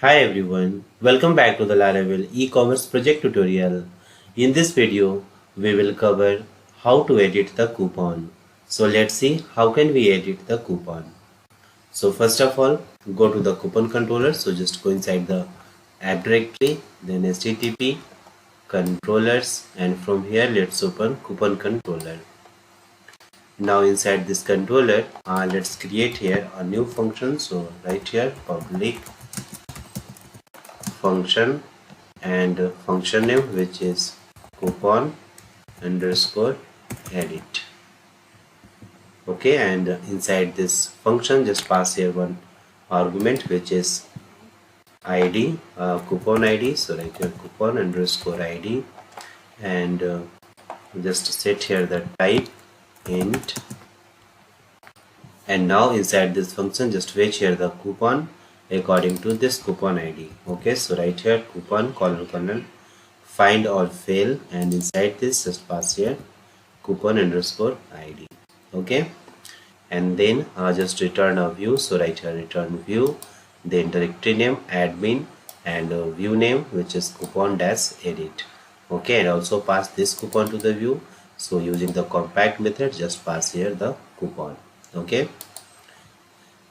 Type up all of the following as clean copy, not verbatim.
Hi everyone, welcome back to the Laravel e-commerce project tutorial. In this video, we will cover how to edit the coupon. So let's see how can we edit the coupon. So first of all, go to the coupon controller. So just go inside the app directory, then http controllers, and from here let's open coupon controller. Now inside this controller, let's create here a new function. So right here public function and function name, which is coupon underscore edit. Okay, and inside this function just pass here one argument, which is id, coupon id. So like here coupon underscore id, and just set here the type int. And now inside this function just fetch here the coupon according to this coupon id. Okay, so right here coupon colon findOrFail, and inside this just pass here coupon underscore id. Okay, and then just return a view. So right here return view, then directory name admin, and view name, which is coupon dash edit. Okay, and also pass this coupon to the view. So using the compact method, just pass here the coupon. Okay,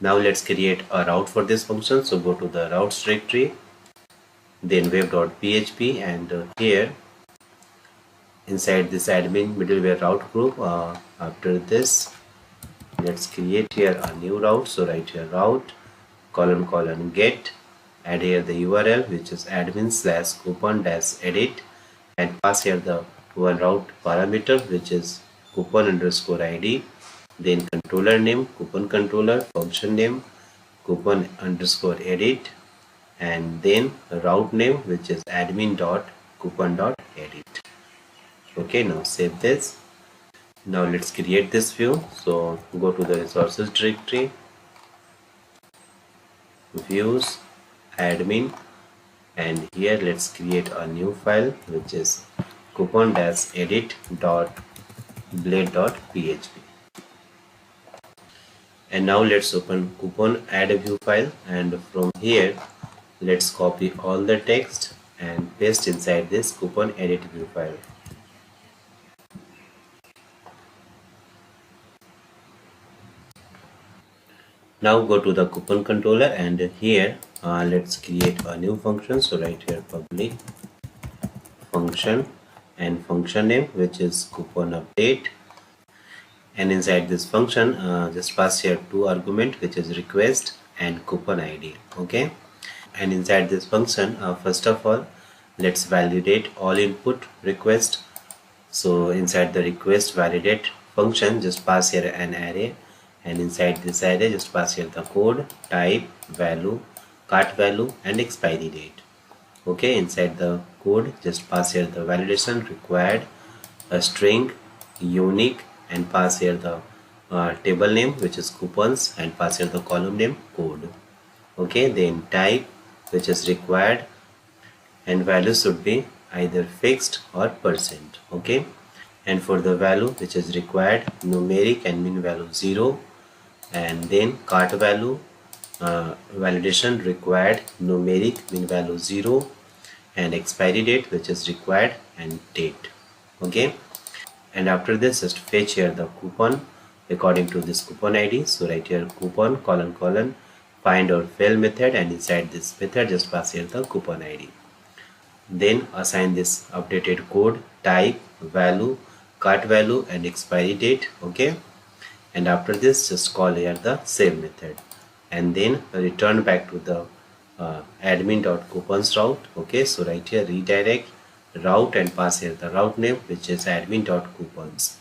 now let's create a route for this function. So go to the routes directory, then web.php, and here inside this admin middleware route group, after this let's create here a new route. So right here route colon get, add here the URL, which is admin/coupon dash edit, and pass here the one route parameter, which is coupon underscore id, then controller name coupon controller, function name coupon underscore edit, and then route name, which is admin.coupon.edit. Okay, now save this. Now let's create this view. So go to the resources directory, views, admin, and here let's create a new file, which is coupon-edit.blade.php. And now let's open coupon add a view file, and from here let's copy all the text and paste inside this coupon edit view file. Now go to the coupon controller, and here let's create a new function. So right here public function and function name, which is coupon update, and inside this function just pass here two argument, which is request and coupon id. Okay, and inside this function first of all let's validate all input request. So inside the request validate function just pass here an array, and inside this array just pass here the code, type, value, cart value, and expiry date. Okay, inside the code just pass here the validation required, a string, unique, and pass here the table name, which is coupons, and pass here the column name code. Okay, then type, which is required, and value should be either fixed or percent. Okay, and for the value which is required, numeric and min value 0, and then cart value validation required, numeric, min value 0, and expiry date, which is required, and date. Okay, and after this just fetch here the coupon according to this coupon id. So right here coupon colon findOrFail method, and inside this method just pass here the coupon id. Then assign this updated code, type, value, cart value, and expiry date. Okay, and after this just call here the save method, and then return back to the admin.coupons route. Okay, so right here redirect route and pass here the route name, which is admin.coupons,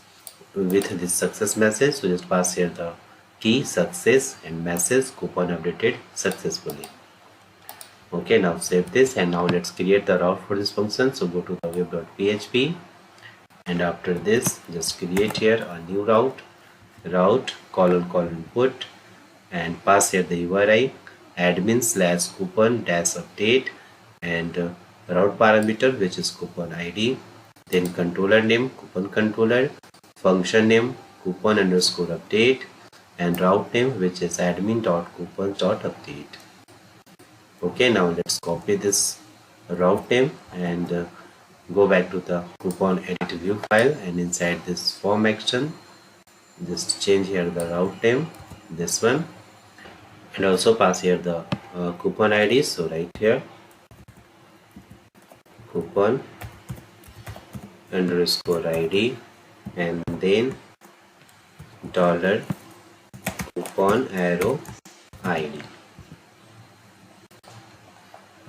with this success message. So just pass here the key success and message coupon updated successfully. Okay, now save this, and now let's create the route for this function. So go to the web.php, and after this just create here a new route colon put, and pass here the URI admin/coupon dash update, and route parameter, which is coupon id, then controller name coupon controller, function name coupon underscore update, and route name, which is admin.coupons.update. Okay, now let's copy this route name and go back to the coupon edit view file, and inside this form action just change here the route name, this one, and also pass here the coupon ID. So right here coupon underscore ID, and then dollar coupon arrow ID.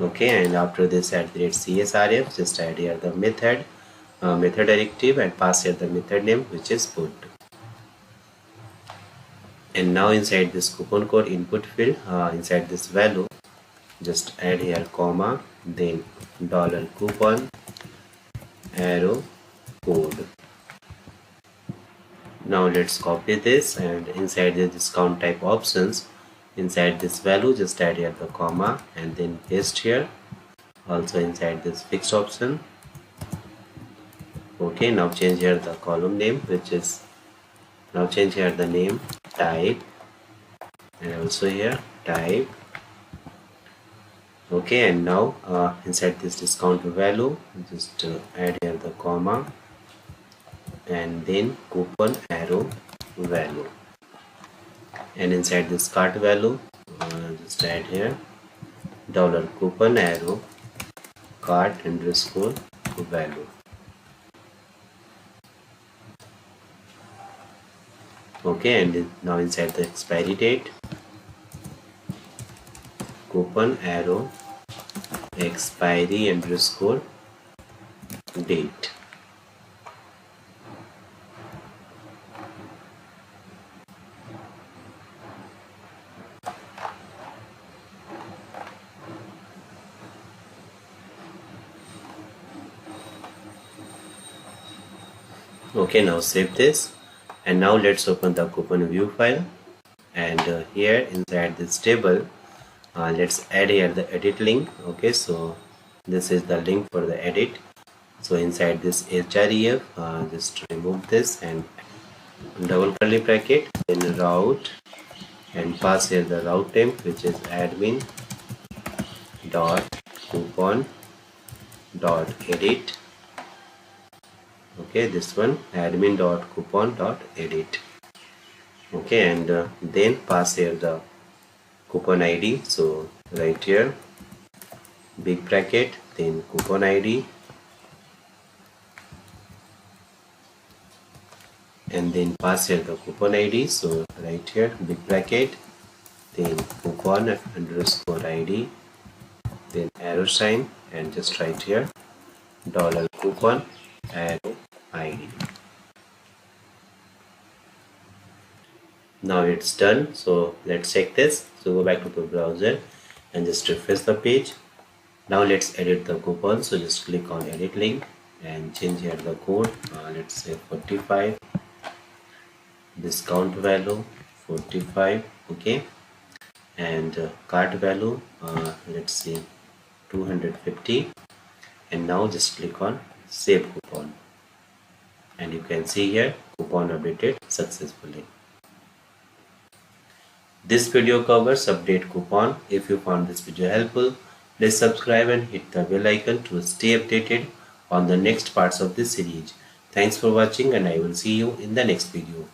Okay, and after this at the rate CSRF, just add here the method directive and pass here the method name, which is put. And now inside this coupon code input field, inside this value, just add here comma, then dollar coupon arrow code. Now let's copy this, and inside the discount type options, inside this value just add here the comma and then paste here. Also inside this fixed option. Okay, now change here the column name, which is, now change here the name type, and also here type. Okay, and now inside this discount value just add here the comma and then coupon arrow value, and inside this cart value just add here dollar coupon arrow cart underscore value. Okay, and now inside the expiry date coupon arrow expiry underscore date. Okay, now save this, and now let's open the coupon view file, and here inside this table let's add here the edit link. Okay, so this is the link for the edit. So inside this href just remove this and double curly bracket, then route, and pass here the route name, which is admin dot coupon dot edit. Okay, this one admin dot coupon dot edit. Okay, and then pass here the coupon ID. So right here big bracket, then coupon ID, and then pass here the coupon ID. So right here big bracket, then coupon underscore ID, then arrow sign, and just right here dollar coupon arrow ID. Now it's done. So let's check this. So go back to the browser and just refresh the page. Now let's edit the coupon. So just click on edit link and change here the code. Let's say 45, discount value 45. Okay, and cart value let's say 250, and now just click on save coupon, and you can see here coupon updated successfully. This video covers update coupon. If you found this video helpful, please subscribe and hit the bell icon to stay updated on the next parts of this series. Thanks for watching, and I will see you in the next video.